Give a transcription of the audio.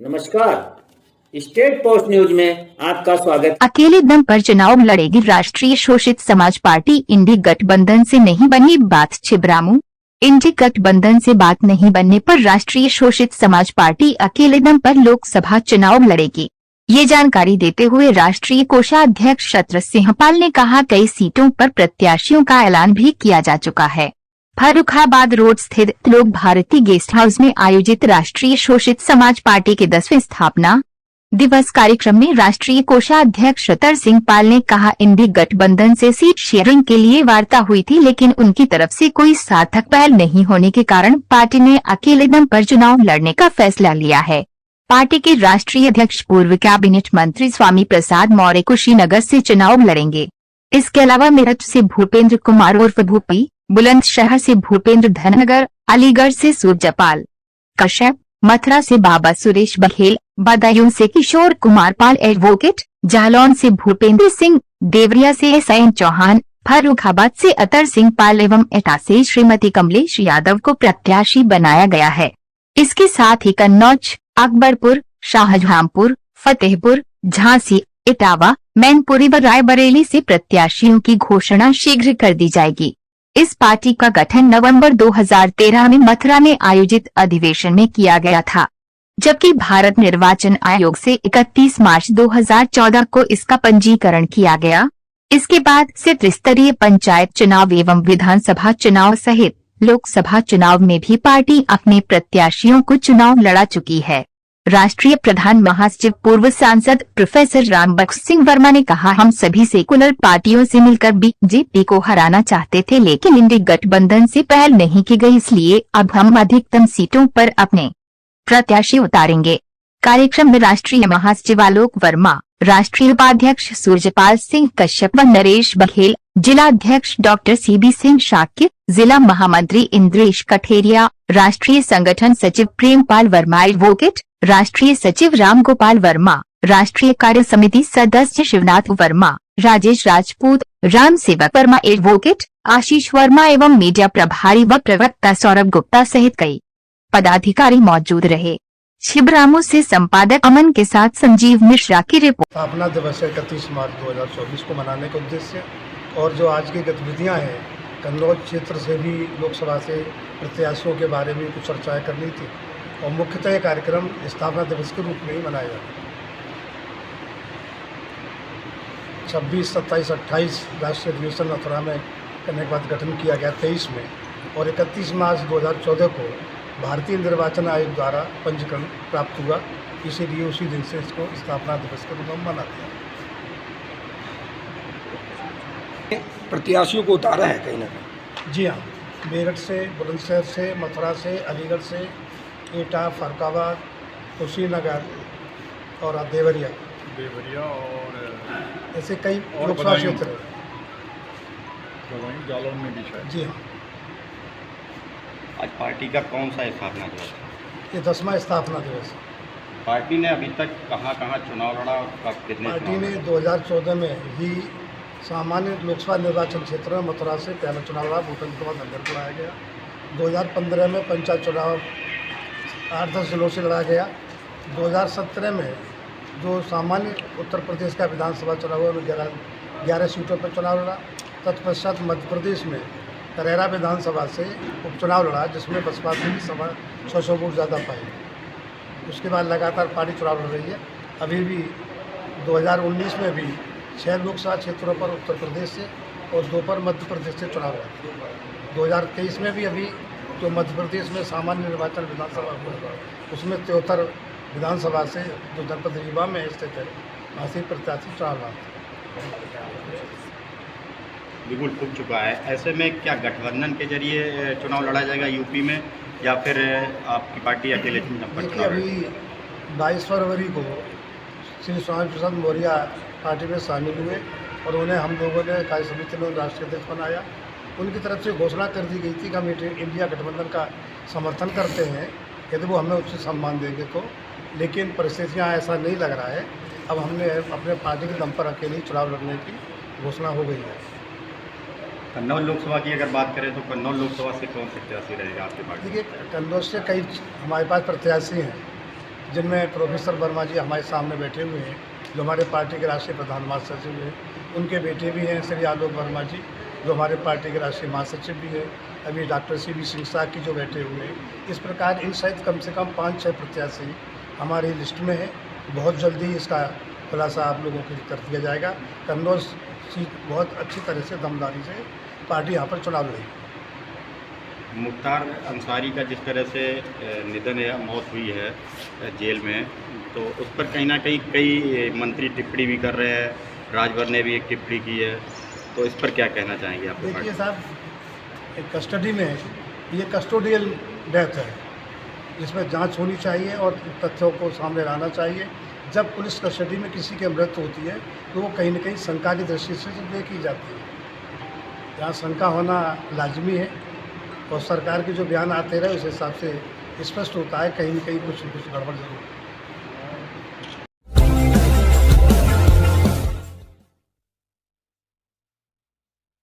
नमस्कार। State post news में आपका स्वागत। अकेले दम पर चुनाव लड़ेगी राष्ट्रीय शोषित समाज पार्टी, इंडी गठबंधन से नहीं बनी बात। छिबरामऊ। इंडी गठबंधन से बात नहीं बनने पर राष्ट्रीय शोषित समाज पार्टी अकेले दम पर लोकसभा चुनाव लड़ेगी। ये जानकारी देते हुए राष्ट्रीय कोषाध्यक्ष छत्र सिंह पाल ने कहा, कई सीटों पर प्रत्याशियों का ऐलान भी किया जा चुका है। फर्रुखाबाद रोड स्थित लोक भारती गेस्ट हाउस में आयोजित राष्ट्रीय शोषित समाज पार्टी के 10वें स्थापना दिवस कार्यक्रम में राष्ट्रीय कोषाध्यक्ष छतर सिंह पाल ने कहा, इंडी गठबंधन से सीट शेयरिंग के लिए वार्ता हुई थी, लेकिन उनकी तरफ से कोई सार्थक पहल नहीं होने के कारण पार्टी ने अकेले दम पर चुनाव लड़ने का फैसला लिया है। पार्टी के राष्ट्रीय अध्यक्ष पूर्व कैबिनेट मंत्री स्वामी प्रसाद मौर्य कुशीनगर से चुनाव लड़ेंगे। इसके अलावा मेरठ से भूपेंद्र कुमार उर्फ भूपी, बुलंदशहर से भूपेंद्र धनगर, अलीगढ़ से सूरजपाल कश्यप, मथुरा से बाबा सुरेश बघेल, बदायूं से किशोर कुमार पाल एडवोकेट, जालौन से भूपेंद्र सिंह, देवरिया से एसएन चौहान, फर्रुखाबाद से अतर सिंह पाल एवं एटा से श्रीमती कमलेश यादव को प्रत्याशी बनाया गया है। इसके साथ ही कन्नौज, अकबरपुर, शाहजहांपुर, फतेहपुर, झांसी, इटावा, मैनपुरी व रायबरेली से प्रत्याशियों की घोषणा शीघ्र कर दी जाएगी। इस पार्टी का गठन नवंबर 2013 में मथुरा में आयोजित अधिवेशन में किया गया था, जबकि भारत निर्वाचन आयोग से 31 मार्च 2014 को इसका पंजीकरण किया गया। इसके बाद से त्रिस्तरीय पंचायत चुनाव एवं विधानसभा चुनाव सहित लोकसभा चुनाव में भी पार्टी अपने प्रत्याशियों को चुनाव लड़ा चुकी है। राष्ट्रीय प्रधान महासचिव पूर्व सांसद प्रोफेसर रामबख्श सिंह वर्मा ने कहा, हम सभी सेकुलर पार्टियों से मिलकर बीजेपी को हराना चाहते थे, लेकिन इंडी गठबंधन से पहल नहीं की गई, इसलिए अब हम अधिकतम सीटों पर अपने प्रत्याशी उतारेंगे। कार्यक्रम में राष्ट्रीय महासचिव आलोक वर्मा, राष्ट्रीय उपाध्यक्ष सूरजपाल सिंह कश्यप व नरेश बघेल, जिलाध्यक्ष डॉक्टर सीबी सिंह शाक्य, जिला महामंत्री इंद्रेश कठेरिया, राष्ट्रीय संगठन सचिव प्रेमपाल वर्मा एडवोकेट, राष्ट्रीय सचिव राम गोपाल वर्मा, राष्ट्रीय कार्य समिति सदस्य शिवनाथ वर्मा, राजेश राजपूत, राम सेवक वर्मा एडवोकेट, आशीष वर्मा एवं मीडिया प्रभारी व प्रवक्ता सौरभ गुप्ता सहित कई पदाधिकारी मौजूद रहे। छिबरामऊ से संपादक अमन के साथ संजीव मिश्रा की रिपोर्ट। स्थापना दिवस 31 मार्च 2024 को मनाने का उद्देश्य और जो आज की गतिविधियां हैं, कन्नौज क्षेत्र से भी लोकसभा से प्रत्याशियों के बारे में कुछ चर्चाएं करनी थी और मुख्यतः यह कार्यक्रम स्थापना दिवस के रूप में ही मनाया जाता है। 26, 27, 28 राष्ट्रीय अधिवेशन मथुरा में करने के बाद गठन किया गया 23 में, और 31 मार्च 2014 को भारतीय निर्वाचन आयोग द्वारा पंजीकरण प्राप्त हुआ, इसीलिए उसी दिन से इसको स्थापना दिवस के रूप में मनाते हैं। प्रत्याशियों को उतारा है कहीं ना कहीं। जी हाँ, मेरठ से, बुलंदशहर से, मथुरा से, अलीगढ़ से, एटा, फर्रुखाबाद, कुशीनगर और देवरिया और ऐसे कई लोकसभा क्षेत्र हैं। जालौन में भी शायद। जी हाँ। आज पार्टी का कौन सा स्थापना दिवस है? ये 10वां स्थापना दिवस है। पार्टी ने अभी तक कहाँ कहाँ चुनाव लड़ा और कब कितने पार्टी ने 2014 में ही सामान्य लोकसभा निर्वाचन क्षेत्र में मथुरा से पहला चुनाव लड़ा, भूपेंद्र कुमार धनगर को लाया गया। 2015 में पंचायत चुनाव 8-10 जिलों से लड़ा गया। 2017 में जो सामान्य उत्तर प्रदेश का विधानसभा चुनाव हुआ, उनमें 11 सीटों पर चुनाव लड़ा। तत्पश्चात मध्य प्रदेश में करेरा विधानसभा से उपचुनाव लड़ा, जिसमें बसपा की सभा 600 वोट ज़्यादा पाई। उसके बाद लगातार पार्टी चुनाव लड़ रही है। अभी भी 2019 में भी 6 लोकसभा क्षेत्रों पर उत्तर प्रदेश से और 2 पर मध्य प्रदेश से चुनाव लड़ा। 2023 में भी अभी जो मध्य प्रदेश में सामान्य निर्वाचन विधानसभा हुआ, उसमें 73 विधानसभा से जो जनपद रीवा में स्थित है, वहाँ से प्रत्याशी चुनाव लड़ा। बिल्कुल फूक चुका है। ऐसे में क्या गठबंधन के जरिए चुनाव लड़ा जाएगा यूपी में, या फिर आपकी पार्टी अकेले चुनाव? देखिए, अभी 22 फरवरी को श्री स्वामी प्रसाद मौर्य पार्टी में शामिल हुए और उन्हें हम लोगों ने कार्य समिति ने राष्ट्रीय अध्यक्ष बनाया। उनकी तरफ से घोषणा कर दी गई थी कि हम इंडिया गठबंधन का समर्थन करते हैं यदि वो हमें उचित सम्मान देंगे तो, लेकिन परिस्थितियाँ ऐसा नहीं लग रहा है। अब हमने अपने पार्टी के दम पर अकेले चुनाव लड़ने की घोषणा हो गई है। कन्नौज लोकसभा की अगर बात करें तो कन्नौज लोकसभा से कौन प्रत्याशी रहेगा आपकी पार्टी? देखिए, कन्नौज से कई हमारे पास प्रत्याशी हैं, जिनमें प्रोफेसर वर्मा जी हमारे सामने बैठे हुए हैं, जो हमारे पार्टी के राष्ट्रीय प्रधान महासचिव हैं। उनके बेटे भी हैं श्री आलोक वर्मा जी, जो हमारे पार्टी के राष्ट्रीय महासचिव भी है। अभी डॉक्टर CV सिंह साहब की जो बैठे हुए हैं। इस प्रकार इन सहित कम से कम 5-6 प्रत्याशी हमारी लिस्ट में है। बहुत जल्दी इसका खुलासा आप लोगों के लिए कर दिया जाएगा। कन्नौज सीट बहुत अच्छी तरह से दमदारी से पार्टी यहाँ पर चुनाव लड़ेगी। मुख्तार अंसारी का जिस तरह से निधन या मौत हुई है जेल में, तो उस पर कहीं ना कहीं कई मंत्री टिप्पणी भी कर रहे हैं। राजभर ने भी एक टिप्पणी की है, तो इस पर क्या कहना चाहेंगे आप? देखिए साहब, एक कस्टडी में है, ये कस्टोडियल डेथ है, जिसमें जांच होनी चाहिए और तथ्यों को सामने लाना चाहिए। जब पुलिस कस्टडी में किसी की मृत्यु होती है तो वो कहीं न कहीं शंका की दृष्टि से देखी जाती है। यहाँ शंका होना लाजमी है और सरकार के जो बयान आते रहे उस हिसाब से स्पष्ट होता है कहीं न कहीं कुछ गड़बड़ जरूर है।